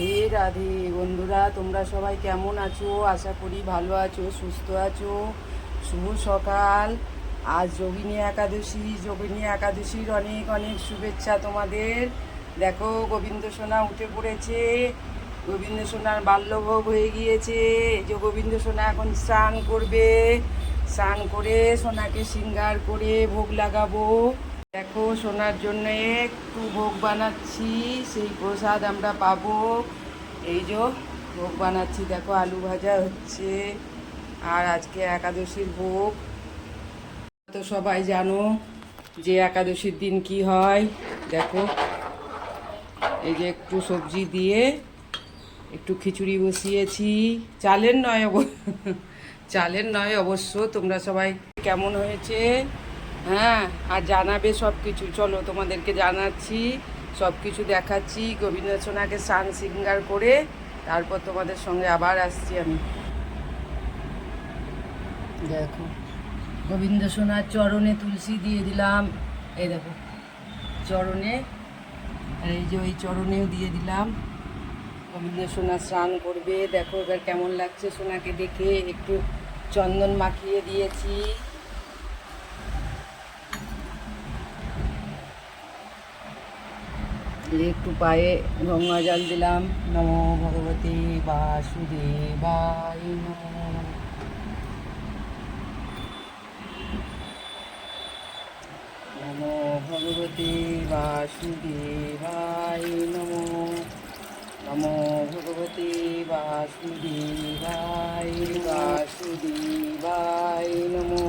রাধে রাধে বন্ধুরা, তোমরা সবাই কেমন আছো? আশা করি ভালো আছো, সুস্থ আছো। শুভ সকাল। আজ যোগিনী একাদশীর অনেক অনেক শুভেচ্ছা তোমাদের। দেখো, গোবিন্দ সোনা উঠে পড়েছে। গোবিন্দ সোনার বাল্যভোগ হয়ে গিয়েছে। এই যে গোবিন্দ সোনা এখন স্নান করবে। স্নান করে সোনাকে শৃঙ্গার করে ভোগ লাগাবো। দেখো, সোনার জন্য একটু ভোগ বানাচ্ছি, সেই প্রসাদ আমরা পাবো। এই যে ভোগ বানাচ্ছি, দেখো আলু ভাজা হচ্ছে। আর আজকে একাদশীর ভোগ। তো সবাই জানো যে একাদশীর দিন কি হয়। দেখো, এই যে একটু সবজি দিয়ে একটু খিচুড়ি বসিয়েছি। চালের নয় অবশ্য। তোমরা সবাই কেমন হয়েছে? হ্যাঁ, আর জানাবে সব কিছু। চলো, তোমাদেরকে জানাচ্ছি, সব কিছু দেখাচ্ছি। গোবিন্দ সোনাকে স্নান শৃঙ্গার করে তারপর তোমাদের সঙ্গে আবার আসছি আমি। দেখো, গোবিন্দ সোনার চরণে তুলসী দিয়ে দিলাম। এই দেখো চরণে, আর এই যে ওই চরণেও দিয়ে দিলাম। গোবিন্দ সোনা স্নান করবে। দেখো এবার কেমন লাগছে সোনাকে দেখে। একটু চন্দন মাখিয়ে দিয়েছি। একটু পায়ে গঙ্গা জল দিলাম। নমো ভগবতে বাসুদেবায় নমো। নমো ভগবতে বাসুদেবায় নমো। নমো ভগবতে বাসুদেবায় নমো।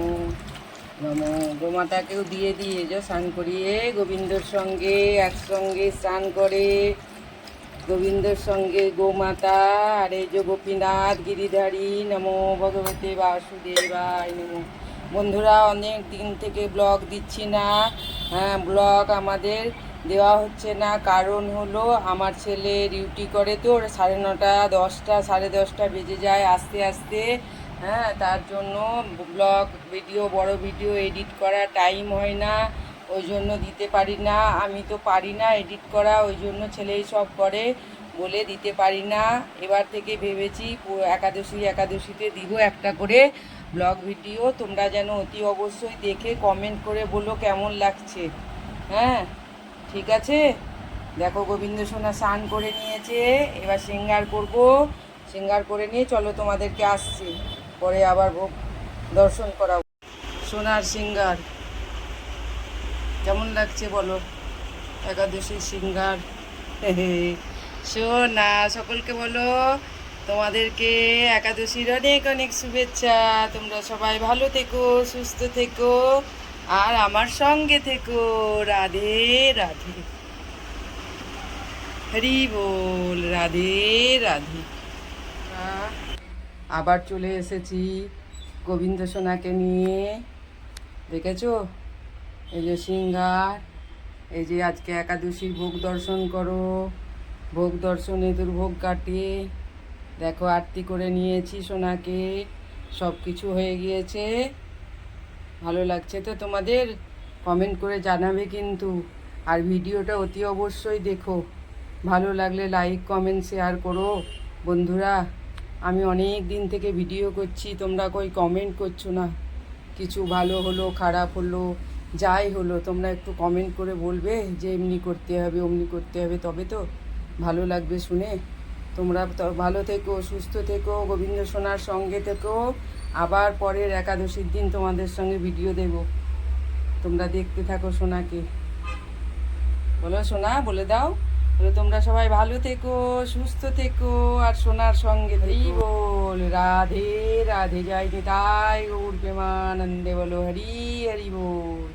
নমো। গোমাতাকেও দিয়ে যে স্নান করিয়ে গোবিন্দর সঙ্গে একসঙ্গে স্নান করে। গোবিন্দর সঙ্গে গোমাতা আর এই যে গোপীনাথ গিরিধারী। নমো ভগবতে বাসুদেবায় নমো। বন্ধুরা, অনেক দিন থেকে ব্লগ দিচ্ছি না। হ্যাঁ, ব্লগ আমাদের দেওয়া হচ্ছে না, কারণ হলো আমার ছেলে ডিউটি করে, তো 9:30 10টা 10:30 বেজে যায় আসতে আসতে। হ্যাঁ, তার জন্য ব্লগ ভিডিও, বড় ভিডিও এডিট করা টাইম হয় না, ওই জন্য দিতে পারি না। আমি তো পারি না এডিট করা, ওই জন্য ছেলেই সব করে বলে দিতে পারি না। এবার থেকে ভেবেছি একাদশীতে দিব একটা করে ব্লগ ভিডিও। তোমরা যেন অতি অবশ্যই দেখে কমেন্ট করে বলো কেমন লাগছে। হ্যাঁ, ঠিক আছে। দেখো, গোবিন্দ সোনা স্নান করে নিয়েছে, এবার শৃঙ্গার করব। শৃঙ্গার করে নিয়ে চলো তোমাদেরকে আসছি, পরে আবার ভোগ দর্শন করাবো। সোনার শৃঙ্গার কেমন লাগছে বলো? একাদশীর শৃঙ্গার। সোনা, সকলকে বলো তোমাদেরকে একাদশীর অনেক অনেক শুভেচ্ছা। তোমরা সবাই ভালো থেকো, সুস্থ থেকো, আর আমার সঙ্গে থেকো। রাধে রাধে। হরি বল। রাধে রাধে। আবার চলে এসেছি গোবিন্দ সোনাকে নিয়ে। দেখেছো, এই যে সিঙ্গার, এই যে আজকে একাদশীর ভোগ দর্শন করো। ভোগ দর্শনে দুর্ভোগ কাটিয়ে দেখো আরতি করে নিয়েছি সোনাকে। সব কিছু হয়ে গিয়েছে। ভালো লাগছে তো তোমাদের? কমেন্ট করে জানাবে কিন্তু। আর ভিডিওটা অতি অবশ্যই দেখো। ভালো লাগলে লাইক কমেন্ট শেয়ার করো বন্ধুরা। আমি অনেক দিন থেকে ভিডিও করছি, তোমরা কই কমেন্ট করছো না। কিছু ভালো হলো, খারাপ হলো, যাই হলো, তোমরা একটু কমেন্ট করে বলবে যে এমনি করতে হবে, অমনি করতে হবে, তবে তো ভালো লাগবে শুনে। তোমরা তো ভালো থেকো, সুস্থ থেকো, গোবিন্দ সোনার সঙ্গে থেকো। আবার পরের একাদশীর দিন তোমাদের সঙ্গে ভিডিও দেব। তোমরা দেখতে থাকো সোনাকে। বলো সোনা, বলে দাও। বলে তোমরা সবাই ভালো থেকো, সুস্থ থেকো, আর সোনার সঙ্গে হরি বল। রাধে রাধে। জয় নিতাই গৌর প্রেমানন্দে। বলো হরি হরি বল।